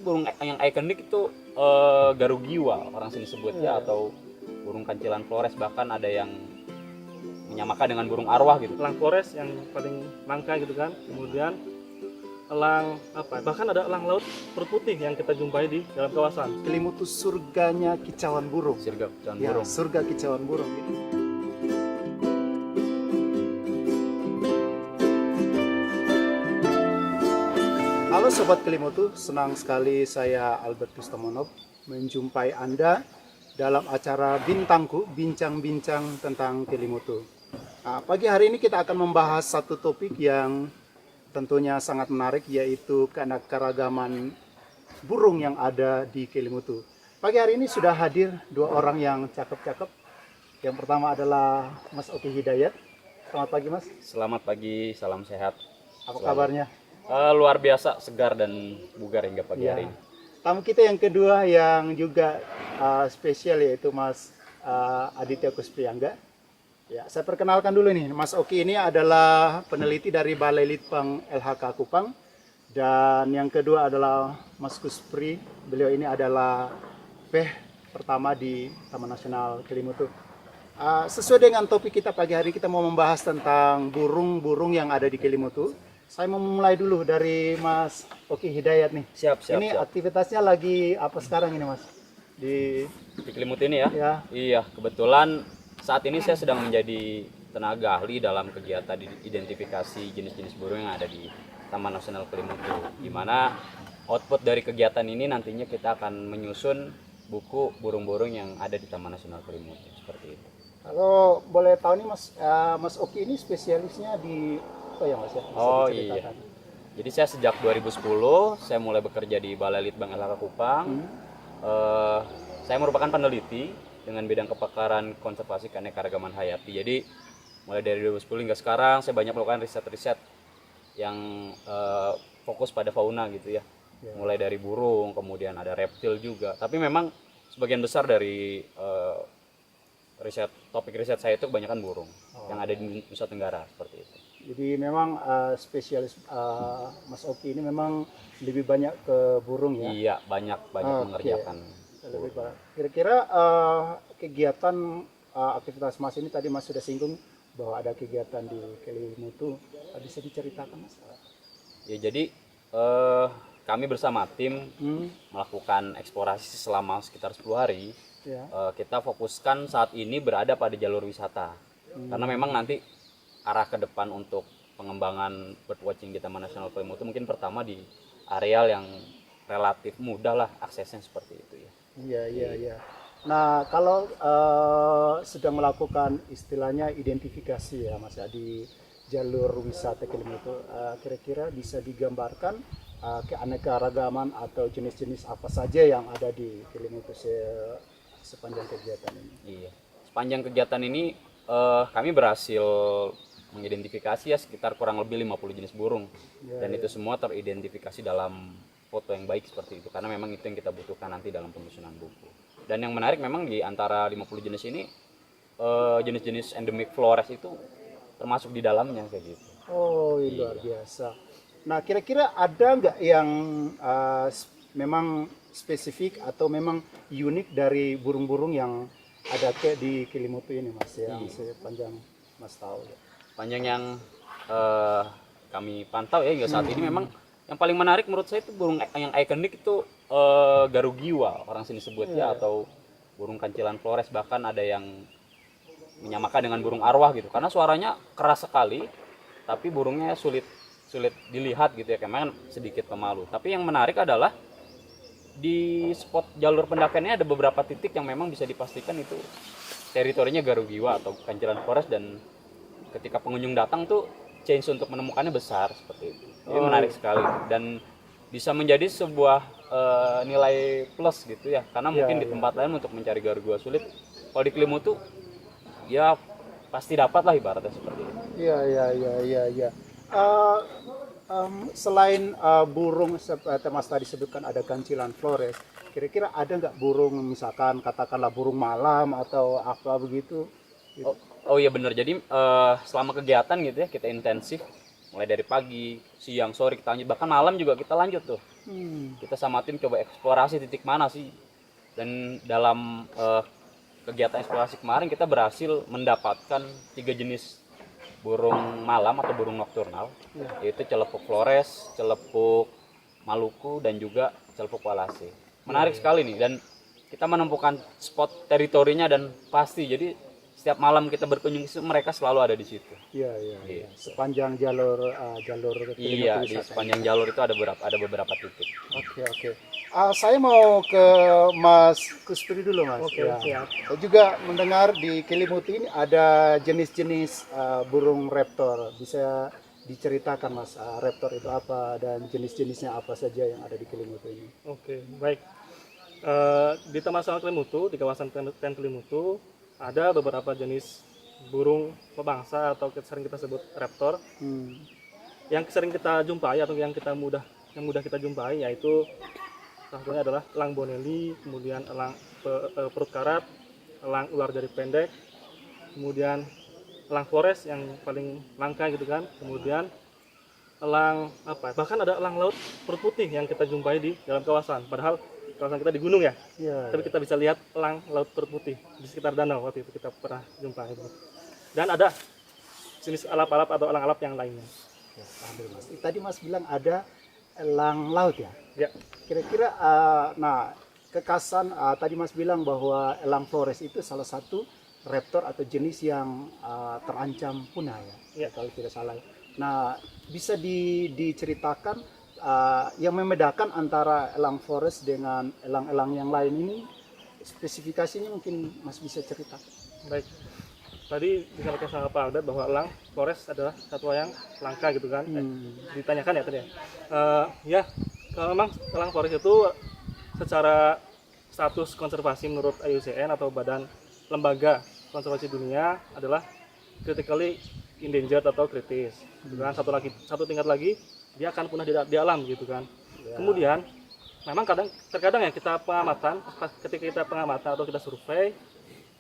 burung yang ikonik itu garugiwa orang sini sebutnya, atau burung kancilan Flores, bahkan ada yang menyamakan dengan burung arwah gitu. Elang Flores yang paling langka gitu kan. Kemudian elang bahkan ada elang laut perut putih yang kita jumpai di dalam kawasan. Kelimutu surganya kicauan burung. Sirga jangan Ya, burung. surga kicauan burung. Halo Sobat Kelimutu, senang sekali saya Albertus Tomonov menjumpai Anda dalam acara Bintangku, bincang-bincang tentang Kelimutu. Nah, pagi hari ini kita akan membahas satu topik yang tentunya sangat menarik, yaitu keanekaragaman burung yang ada di Kelimutu. Pagi hari ini sudah hadir dua orang yang cakep-cakep. Yang pertama adalah Mas Oki Hidayat. Selamat pagi Mas. Selamat pagi, salam sehat. Apa Selalu. kabarnya? Luar biasa, segar dan bugar hingga pagi hari ini. Tamu kita yang kedua yang juga spesial, yaitu Mas Aditya Kuspriyangga. Ya, saya perkenalkan dulu nih, Mas Oki ini adalah peneliti dari Balai Litbang LHK Kupang. Dan yang kedua adalah Mas Kuspri. Beliau ini adalah PEH pertama di Taman Nasional Kelimutu. Sesuai dengan topik kita pagi hari, kita mau membahas tentang burung-burung yang ada di Kelimutu. Saya mau mulai dulu dari Mas Oki Hidayat nih. Siap. Ini aktivitasnya lagi apa sekarang ini Mas? Di Kelimutu ini ya? Ya. Iya, kebetulan saat ini saya sedang menjadi tenaga ahli dalam kegiatan identifikasi jenis-jenis burung yang ada di Taman Nasional Kelimutu. Di mana output dari kegiatan ini nantinya kita akan menyusun buku burung-burung yang ada di Taman Nasional Kelimutu, seperti itu. Kalau boleh tahu nih Mas, Mas Oki ini spesialisnya di apa ya Mas ya? Bisa Oh diceritakan? iya. Jadi saya sejak 2010 saya mulai bekerja di Balai Litbang LHK Kupang. Saya merupakan peneliti dengan bidang kepakaran konservasi keanekaragaman hayati. Jadi mulai dari 2010 hingga sekarang saya banyak melakukan riset-riset yang fokus pada fauna gitu ya. Mulai dari burung, kemudian ada reptil juga. Tapi memang sebagian besar dari topik riset saya itu kebanyakan burung yang ada di Nusa Tenggara, seperti itu. Jadi memang spesialis Mas Oki ini memang lebih banyak ke burung ya? Iya, banyak Oke. mengerjakan. Lebih banyak. Kira-kira kegiatan aktivitas Mas ini, tadi Mas sudah singgung bahwa ada kegiatan di Kelimutu. Bisa diceritakan Mas? Ya, jadi kami bersama tim melakukan eksplorasi selama sekitar 10 hari. Ya. Kita fokuskan saat ini berada pada jalur wisata. Karena memang nanti arah ke depan untuk pengembangan birdwatching di Taman Nasional Kelimutu mungkin pertama di areal yang relatif mudah lah aksesnya, seperti itu ya. Iya. Nah, kalau sedang melakukan istilahnya identifikasi ya Mas ya, di jalur wisata Kelimutu, kira-kira bisa digambarkan keanekaragaman atau jenis-jenis apa saja yang ada di Kelimutu sepanjang kegiatan ini? Iya. Sepanjang kegiatan ini kami berhasil mengidentifikasi ya sekitar kurang lebih 50 jenis burung. Dan itu semua teridentifikasi dalam foto yang baik seperti itu, karena memang itu yang kita butuhkan nanti dalam penyusunan buku. Dan yang menarik memang di antara 50 jenis ini jenis-jenis endemic Flores itu termasuk di dalamnya kayak gitu. Oh, luar biasa. Nah, kira-kira ada nggak yang memang spesifik atau memang unik dari burung-burung yang ada di Kelimutu ini Mas, yang sepanjang Mas tahu ya? Panjang yang kami pantau ya hingga saat ini, memang yang paling menarik menurut saya itu burung yang ikonik itu garugiwa orang sini sebutnya, atau burung kancilan Flores, bahkan ada yang menyamakan dengan burung arwah gitu, karena suaranya keras sekali tapi burungnya sulit dilihat gitu ya, memang sedikit pemalu. Tapi yang menarik adalah di spot jalur pendakiannya ada beberapa titik yang memang bisa dipastikan itu teritorinya garugiwa atau kancilan Flores, dan ketika pengunjung datang tuh chance untuk menemukannya besar seperti itu. Jadi menarik sekali dan bisa menjadi sebuah nilai plus gitu ya, karena mungkin di tempat lain untuk mencari garugiwa sulit, kalau di Kelimutu ya pasti dapat lah ibaratnya seperti itu. Iya. Selain burung seperti Mas tadi sebutkan ada kancilan Flores, kira-kira ada nggak burung, misalkan katakanlah burung malam atau apa begitu? Oh iya benar. Jadi selama kegiatan gitu ya kita intensif mulai dari pagi, siang, sore kita lanjut, bahkan malam juga kita lanjut tuh. Kita sama tim coba eksplorasi titik mana sih. Dan dalam kegiatan eksplorasi kemarin kita berhasil mendapatkan 3 jenis burung malam atau burung nokturnal, yaitu celepuk Flores, celepuk Maluku, dan juga celepuk Walase. Menarik sekali nih, dan kita menemukan spot teritorinya dan pasti. Jadi setiap malam kita berkunjung mereka selalu ada di situ. Iya, iya, iya. Sepanjang jalur Iya, Kilimutu di wisata. sepanjang jalur itu ada beberapa titik. Oke, oke. Saya mau ke Mas Kuspiri dulu, Mas. Oke, Ya. siap. Saya juga mendengar di Kilimutu ini ada jenis-jenis burung raptor. Bisa diceritakan, Mas, raptor itu apa dan jenis-jenisnya apa saja yang ada di Kilimutu ini? Oke, baik. Di Taman Nasional Kelimutu, di kawasan Ten Kelimutu, ada beberapa jenis burung pemangsa atau sering kita sebut raptor yang sering kita jumpai atau yang mudah kita jumpai, yaitu salah satunya adalah elang bonelli, kemudian elang perut karat, elang ular jari pendek, kemudian elang Flores yang paling langka gitu kan, kemudian elang bahkan ada elang laut perut putih yang kita jumpai di dalam kawasan, padahal kawasan kita di gunung ya, Iya. tapi kita bisa lihat elang laut perut putih di sekitar danau. Waktu itu kita pernah jumpa itu. Dan ada jenis alap-alap atau elang-alap yang lainnya. Ya, ambil, Mas. Tadi Mas bilang ada elang laut ya? Ya, Kira-kira, nah, kekasan tadi Mas bilang bahwa elang Flores itu salah satu raptor atau jenis yang terancam punah ya, Ya. kalau tidak salah. Nah, bisa diceritakan yang membedakan antara elang Flores dengan elang-elang yang lain ini, spesifikasinya mungkin Mas bisa ceritakan. baik. Tadi disampaikan sama Pak Albert bahwa elang Flores adalah satwa yang langka gitu kan. Ditanyakan ya tadi ya. Ya, kalau memang elang Flores itu secara status konservasi menurut IUCN atau Badan Lembaga Konservasi Dunia adalah critically endangered atau kritis. Gitu kan. Satu tingkat lagi dia akan punah di alam gitu kan. Kemudian memang terkadang ya kita pengamatan, ketika kita pengamatan atau kita survei,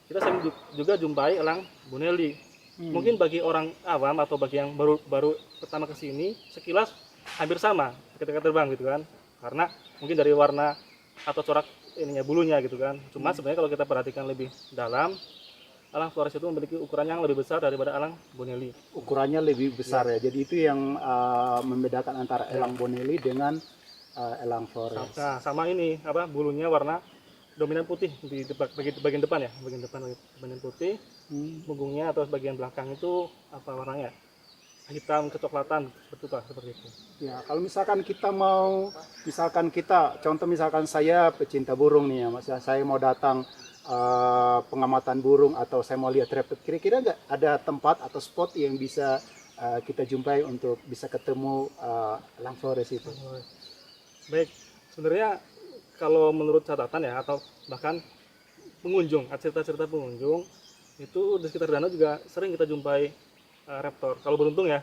kita sering juga jumpai elang bonelli. Mungkin bagi orang awam atau bagi yang baru pertama ke sini, sekilas hampir sama ketika terbang gitu kan. Karena mungkin dari warna atau corak ininya bulunya gitu kan. Cuma sebenarnya kalau kita perhatikan lebih dalam, elang Flores itu memiliki ukuran yang lebih besar daripada elang bonelli. Ukurannya lebih besar ya, jadi itu yang membedakan antara elang bonelli dengan elang Flores. Nah, sama ini bulunya warna dominan putih di bagian depan ya, bagian putih. Punggungnya atau bagian belakang itu warnanya? Hitam kecoklatan seperti itu. Ya, kalau misalkan misalkan saya pecinta burung nih ya, Mas, saya mau datang pengamatan burung atau saya mau lihat raptor, kira-kira nggak ada tempat atau spot yang bisa kita jumpai untuk bisa ketemu elang Flores itu? Baik, sebenarnya kalau menurut catatan ya atau bahkan pengunjung, cerita-cerita pengunjung itu di sekitar danau juga sering kita jumpai raptor. Kalau beruntung ya,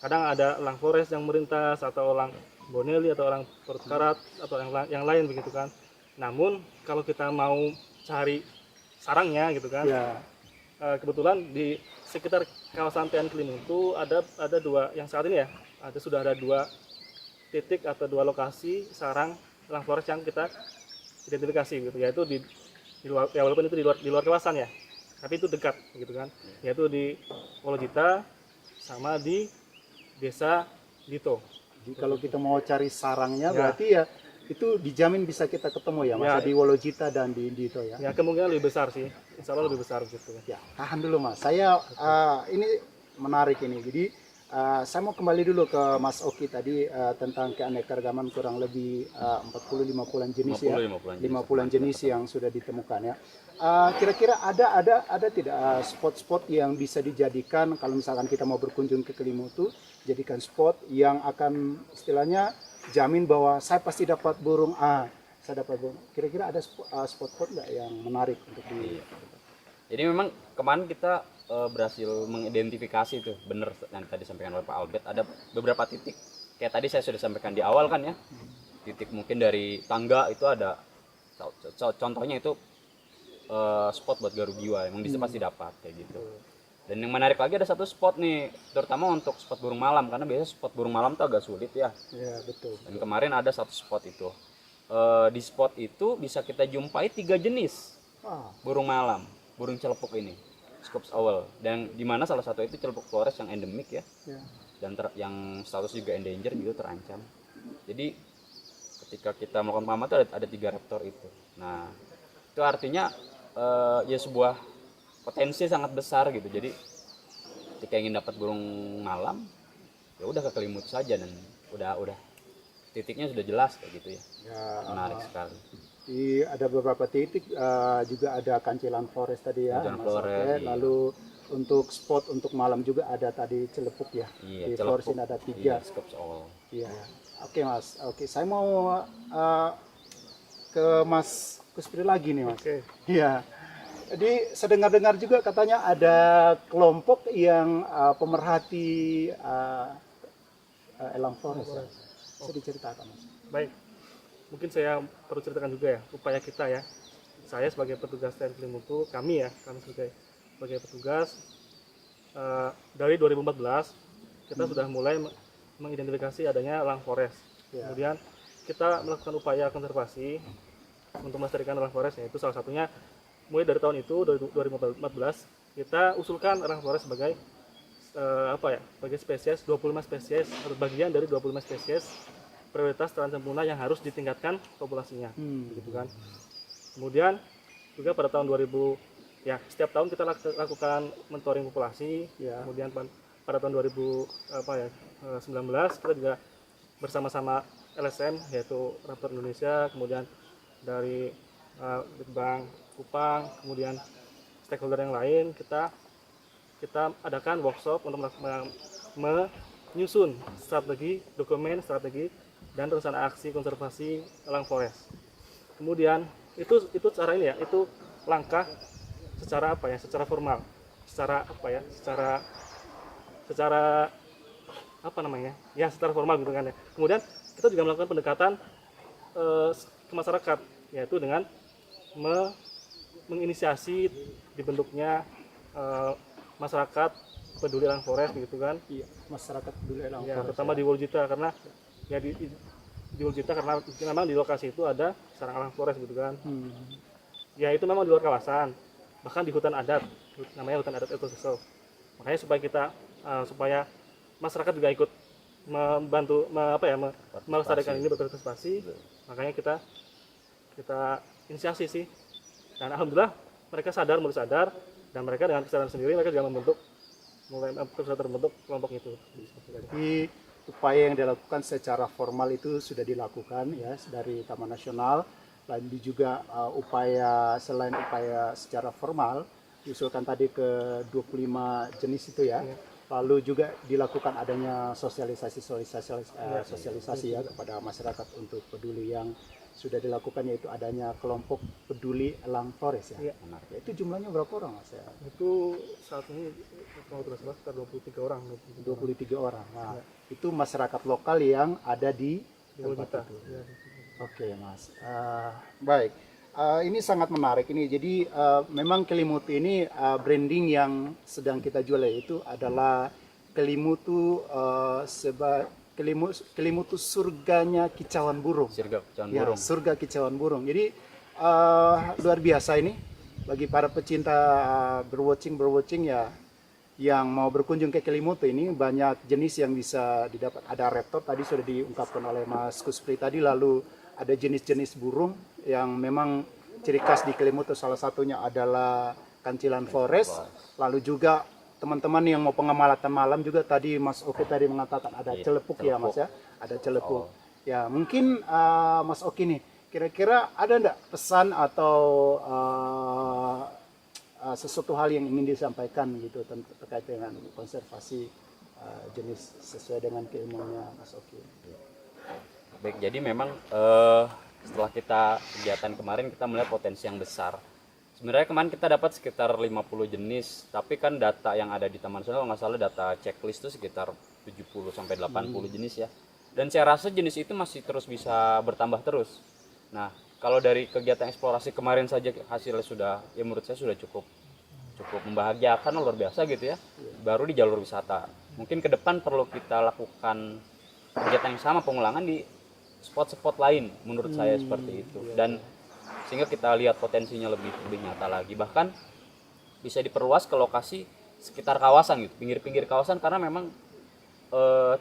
kadang ada elang Flores yang melintas atau elang bonelli atau elang perut karat atau yang lain begitu kan. Namun kalau kita mau cari sarangnya gitu kan, Ya. Kebetulan di sekitar kawasan TN Kelimutu ada dua yang saat ini ya, sudah ada 2 titik atau 2 lokasi sarang elang Flores yang kita identifikasi gitu, yaitu di luar, ya walaupun itu di luar kawasan ya, tapi itu dekat gitu kan, yaitu di Wolojita sama di Desa Dito. Jadi kalau kita mau cari sarangnya, Ya. berarti ya itu dijamin bisa kita ketemu ya, Mas, Ya. di Wolojita dan di Dito ya. Ya kemungkinan lebih besar sih, insya Allah lebih besar gitu. Ya, tahan dulu Mas. Saya ini menarik ini. Jadi saya mau kembali dulu ke Mas Oki tadi tentang keanekaragaman kurang lebih 40-50 jenis ya. 50 jenis yang sudah ditemukan ya. Kira-kira ada tidak spot-spot yang bisa dijadikan kalau misalkan kita mau berkunjung ke Kelimutu, jadikan spot yang akan istilahnya jamin bahwa saya pasti dapat burung saya dapat burung. Kira-kira ada spot-spot nggak yang menarik untuk di Jadi memang kemarin kita berhasil mengidentifikasi itu, benar yang tadi disampaikan oleh Pak Albert, ada beberapa titik kayak tadi saya sudah sampaikan di awal kan ya, titik mungkin dari tangga itu ada contohnya itu spot buat garugiwa, emang di situ pasti dapat kayak gitu. Dan yang menarik lagi ada satu spot nih, terutama untuk spot burung malam, karena biasanya spot burung malam tuh agak sulit ya. Ya, betul. Dan kemarin ada satu spot itu. Di spot itu bisa kita jumpai 3 jenis Ah, burung malam, burung celepuk ini, Scops owl. Dan di mana salah satu itu celepuk Flores yang endemik ya, ya. dan yang status juga endanger juga terancam. Jadi ketika kita melakukan pengamatan ada 3 raptor itu. Nah, itu artinya ya sebuah potensi sangat besar gitu. Jadi ketika ingin dapat burung malam, ya udah ke Kelimut saja dan udah titiknya sudah jelas kayak gitu ya. Ya, Menarik sekali. ada beberapa titik juga ada Kancilan Flores tadi ya. Kancilan Mas Flores, Oke. iya. Lalu untuk spot untuk malam juga ada tadi Celepuk ya. Iya, Di Flores celepuk. ini ada 3. Iya, Scops owl. Iya. Oke Mas. Oke, saya mau ke Mas Kuspri lagi nih Mas. Oke. Iya. Jadi saya dengar-dengar juga katanya ada kelompok yang pemerhati elang forest. Ya. Bisa diceritakan Mas. Baik, mungkin saya perlu ceritakan juga ya upaya kita ya. Saya sebagai petugas TNI Kelimutu, kami sebagai petugas dari 2014 kita sudah mulai mengidentifikasi adanya elang forest. Ya. Kemudian kita melakukan upaya konservasi untuk melestarikan elang forest, yaitu salah satunya mulai dari tahun itu 2014 kita usulkan elang forest sebagai sebagai spesies 25 spesies atau bagian dari 25 spesies prioritas terancam punah yang harus ditingkatkan populasinya, gitu kan. Kemudian juga pada tahun 2000 ya setiap tahun kita lakukan monitoring populasi. Ya. Kemudian pada tahun 2019 kita juga bersama-sama LSM yaitu Raptor Indonesia, kemudian dari Litbang Kupang, kemudian stakeholder yang lain kita adakan workshop untuk menyusun dokumen strategi dan rencana aksi konservasi elang forest. Kemudian itu cara ini ya, itu langkah secara secara formal, secara formal gitu kan ya. Kemudian kita juga melakukan pendekatan ke masyarakat, yaitu dengan menginisiasi dibentuknya masyarakat peduli elang forest gitu kan. Iya, masyarakat peduli elang Ya, forest. terutama di Woljita karena ya di Woljita karena memang di lokasi itu ada sarang elang forest gitu kan. Ya itu memang di luar kawasan, bahkan di hutan adat, namanya hutan adat ekosistem. Makanya supaya masyarakat juga ikut membantu melestarikan ini berkonservasi, makanya kita inisiasi sih. Dan alhamdulillah mereka mulai sadar, dan mereka dengan kesadaran sendiri mereka juga mulai terbentuk kelompok itu. Jadi upaya yang dilakukan secara formal itu sudah dilakukan ya dari Taman Nasional. Lalu juga selain upaya secara formal diusulkan tadi ke 25 jenis itu ya. Lalu juga dilakukan adanya sosialisasi ya kepada masyarakat untuk peduli yang sudah dilakukan, yaitu adanya kelompok peduli elang forest ya. Iya. Ya, itu jumlahnya berapa orang Mas ya? Itu saat ini kalau tidak salah sekitar 23 orang. 23 orang. Nah, itu masyarakat lokal yang ada di Woljita. tempat itu. Ya. Oke Mas, baik. Ini sangat menarik ini. Jadi memang Kelimutu ini branding yang sedang kita jual yaitu adalah Kelimutu Kelimutu surganya kicauan burung. Surga kicauan Ya, burung. surga kicauan burung. Jadi luar biasa ini bagi para pecinta birdwatching ya, yang mau berkunjung ke Kelimutu ini banyak jenis yang bisa didapat. Ada raptor tadi sudah diungkapkan oleh Mas Kuspri tadi, lalu ada jenis-jenis burung yang memang ciri khas di Kelimutu, salah satunya adalah Kancilan Forest. Lalu juga teman-teman yang mau pengamatan malam juga tadi Mas Oki tadi mengatakan ada celepuk ya Mas ya, ada celepuk. Ya mungkin Mas Oki nih, kira-kira ada enggak pesan atau sesuatu hal yang ingin disampaikan gitu terkait dengan konservasi jenis sesuai dengan keilmuannya Mas Oki? Baik, jadi memang setelah kita kegiatan kemarin kita melihat potensi yang besar. Sebenarnya kemarin kita dapat sekitar 50 jenis, tapi kan data yang ada di Taman Nasional kalau nggak salah data checklist itu sekitar 70 sampai 80 jenis ya. Dan saya rasa jenis itu masih terus bisa bertambah terus. Nah, kalau dari kegiatan eksplorasi kemarin saja hasilnya sudah, ya menurut saya sudah cukup cukup membahagiakan, luar biasa gitu ya. Baru di jalur wisata. Mungkin ke depan perlu kita lakukan kegiatan yang sama, pengulangan di spot-spot lain menurut saya seperti itu. Dan sehingga kita lihat potensinya lebih nyata lagi. Bahkan bisa diperluas ke lokasi sekitar kawasan gitu, pinggir-pinggir kawasan, karena memang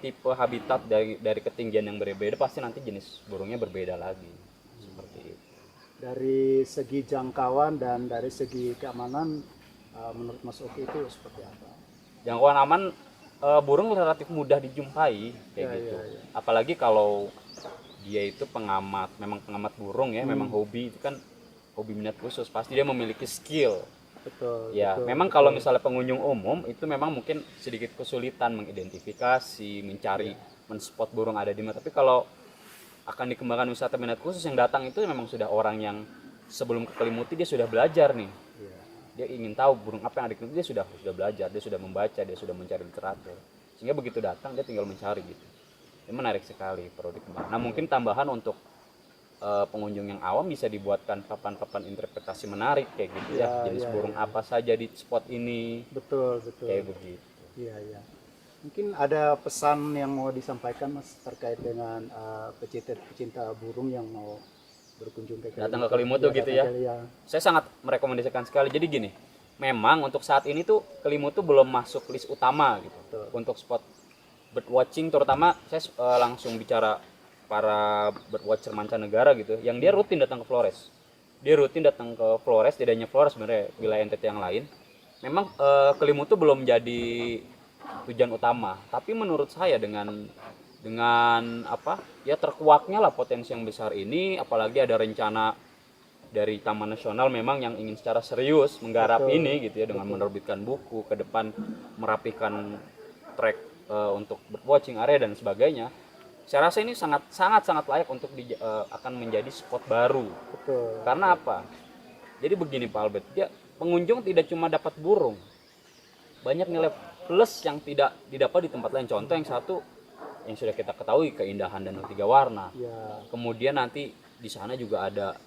tipe habitat dari ketinggian yang berbeda pasti nanti jenis burungnya berbeda lagi. Seperti itu. Dari segi jangkauan dan dari segi keamanan, menurut Mas Oki itu seperti apa? Jangkauan aman, burung relatif mudah dijumpai kayak gitu. Apalagi kalau dia itu memang pengamat burung ya, memang hobi, itu kan hobi minat khusus, pasti dia memiliki skill. Betul. Ya, betul, memang kalau misalnya pengunjung umum itu memang mungkin sedikit kesulitan mengidentifikasi, mencari, menspot burung ada di mana. Tapi kalau akan dikembangkan wisata minat khusus, yang datang itu memang sudah orang yang sebelum ke Kelimutu dia sudah belajar nih. Dia ingin tahu burung apa yang ada di Kelimutu, dia sudah belajar, dia sudah membaca, dia sudah mencari literatur. Sehingga begitu datang dia tinggal mencari gitu. Ini menarik sekali, perlu dikembangkan. Nah, mungkin tambahan untuk pengunjung yang awam bisa dibuatkan papan-papan interpretasi menarik kayak gitu ya, jenis burung apa saja di spot ini. Betul. Kayak begitu. Iya. Mungkin ada pesan yang mau disampaikan Mas terkait dengan pecinta burung yang mau berkunjung ke Datang ke Kelimutu gitu ya. Saya sangat merekomendasikan sekali. Jadi gini, memang untuk saat ini tuh Kelimutu belum masuk list utama gitu. Untuk spot bird watching, terutama saya langsung bicara para birdwatcher mancanegara gitu, yang dia rutin datang ke Flores. Dia rutin datang ke Flores, tidak hanya Flores sebenarnya, wilayah NTT yang lain. Memang Kelimutu belum jadi tujuan utama, tapi menurut saya dengan apa ya, terkuaknya lah potensi yang besar ini, apalagi ada rencana dari Taman Nasional memang yang ingin secara serius menggarap ini gitu ya, dengan menerbitkan buku, ke depan merapikan track untuk birdwatching area dan sebagainya. Saya rasa ini sangat layak untuk akan menjadi spot baru. Betul. Karena apa? Jadi begini Pak Albert, pengunjung tidak cuma dapat burung, banyak nilai plus yang tidak didapat di tempat lain. Contoh yang satu yang sudah kita ketahui, keindahan danau tiga warna. Kemudian nanti di sana juga ada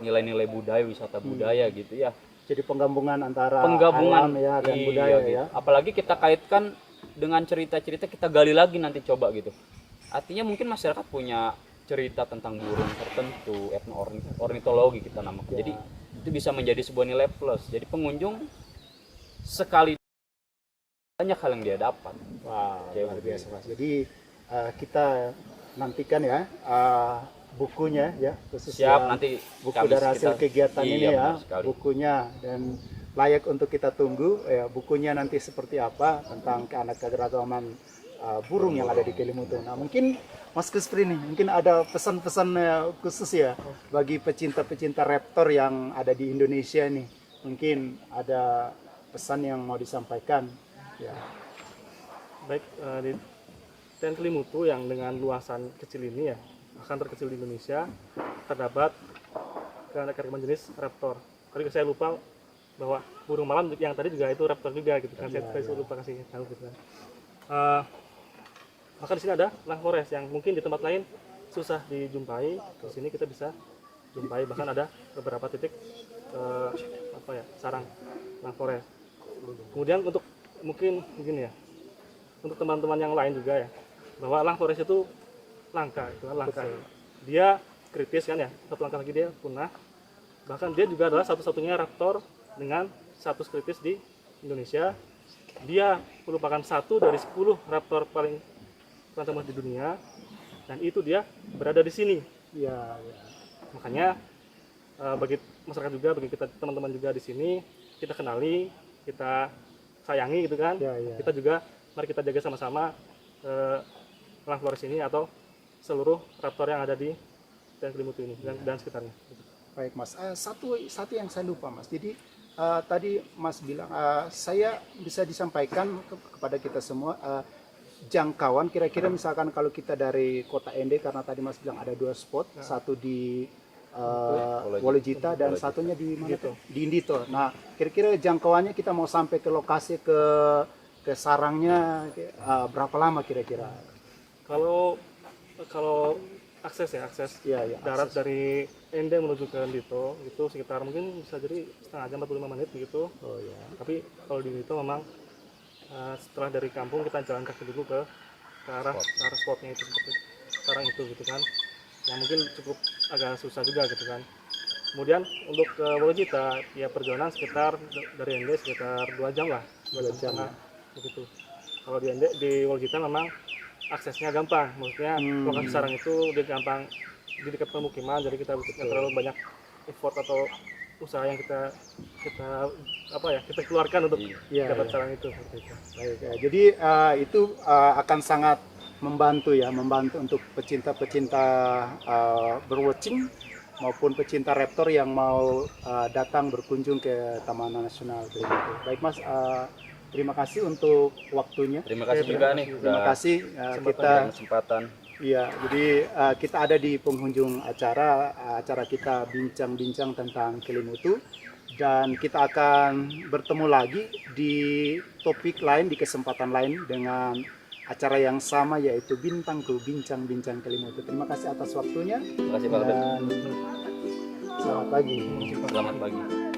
nilai-nilai budaya, wisata budaya gitu ya. Jadi penggabungan antara alam ya dan budaya gitu. ya. Apalagi kita kaitkan dengan cerita-cerita, kita gali lagi nanti coba gitu. Artinya mungkin masyarakat punya cerita tentang burung tertentu, etno-ornitologi kita namakan. Jadi itu bisa menjadi sebuah nilai plus. Jadi pengunjung sekali banyak hal yang dia dapat. Wah, luar biasa Mas. Jadi kita nantikan ya bukunya ya, khususnya siap, nanti buku dari hasil kegiatan ini ya, bukunya, dan layak untuk kita tunggu ya, bukunya nanti seperti apa tentang keanekaragaman burung yang ada di Kelimutu. Nah, mungkin Mas Kuspri nih, mungkin ada pesan-pesan khusus ya bagi pecinta-pecinta raptor yang ada di Indonesia nih. Mungkin ada pesan yang mau disampaikan ya. Baik, di Dan Kelimutu yang dengan luasan kecil ini ya, akan terkecil di Indonesia, terdapat keanekaragaman jenis raptor. Tadi saya lupa bahwa burung malam yang tadi juga itu raptor juga gitu kan. Saya lupa kasih tahu gitu kan. Maka di sini ada Lang Flores yang mungkin di tempat lain susah dijumpai. Di sini kita bisa jumpai, bahkan ada beberapa titik sarang Lang Flores. Kemudian untuk mungkin begini ya, untuk teman-teman yang lain juga ya, bahwa Lang Flores itu langka, itu kan langka. Dia kritis kan ya, satu langkah lagi dia punah. Bahkan dia juga adalah satu-satunya raptor dengan status kritis di Indonesia. Dia merupakan satu dari 10 raptor paling teman di dunia, dan itu dia berada di sini. Ya. Makanya bagi masyarakat juga, bagi kita teman-teman juga di sini, kita kenali, kita sayangi gitu kan. Kita juga mari kita jaga sama-sama Lang Flores ini atau seluruh raptor yang ada di Kelimutu ini dan sekitarnya. Baik Mas, satu yang saya lupa Mas. Jadi tadi Mas bilang, saya bisa disampaikan kepada kita semua jangkauan kira-kira misalkan kalau kita dari kota Ende, karena tadi Mas bilang ada 2 spot, satu di Wolojita dan satunya di mana tuh? Di Indito. Nah, kira-kira jangkauannya kita mau sampai ke lokasi ke sarangnya berapa lama kira-kira? Kalau akses Iya, iya, darat akses. dari Ende menuju ke Dito itu sekitar mungkin bisa jadi setengah jam 45 menit begitu. Oh ya. Tapi kalau di Dito memang setelah dari kampung kita jalan kaki dulu ke arah spotnya itu seperti sekarang itu gitu kan. Yang mungkin cukup agak susah juga gitu kan. Kemudian untuk ke Wolojita ya perjalanan sekitar dari Ende sekitar 2 jam lah, 2 jam setengah begitu. Kalau di Ende di Wolojita memang aksesnya gampang, maksudnya lokasi sarang itu dia gampang di dekat pemukiman, jadi kita nggak terlalu banyak effort atau usaha yang kita kita keluarkan untuk Iya, dapat iya. sarang itu seperti itu. Baik, ya. Jadi itu akan sangat membantu ya, membantu untuk pecinta-pecinta birdwatching maupun pecinta raptor yang mau datang berkunjung ke Taman Nasional Kelimutu. Baik Mas, terima kasih untuk waktunya. Terima kasih juga nih Terima udah kasih kita. ada kesempatan. Iya, jadi kita ada di penghujung acara kita bincang-bincang tentang Kelimutu, dan kita akan bertemu lagi di topik lain, di kesempatan lain dengan acara yang sama, yaitu Bintangku Bincang-Bincang Kelimutu. Terima kasih atas waktunya Terima kasih Pak Albert. dan selamat pagi. Selamat pagi.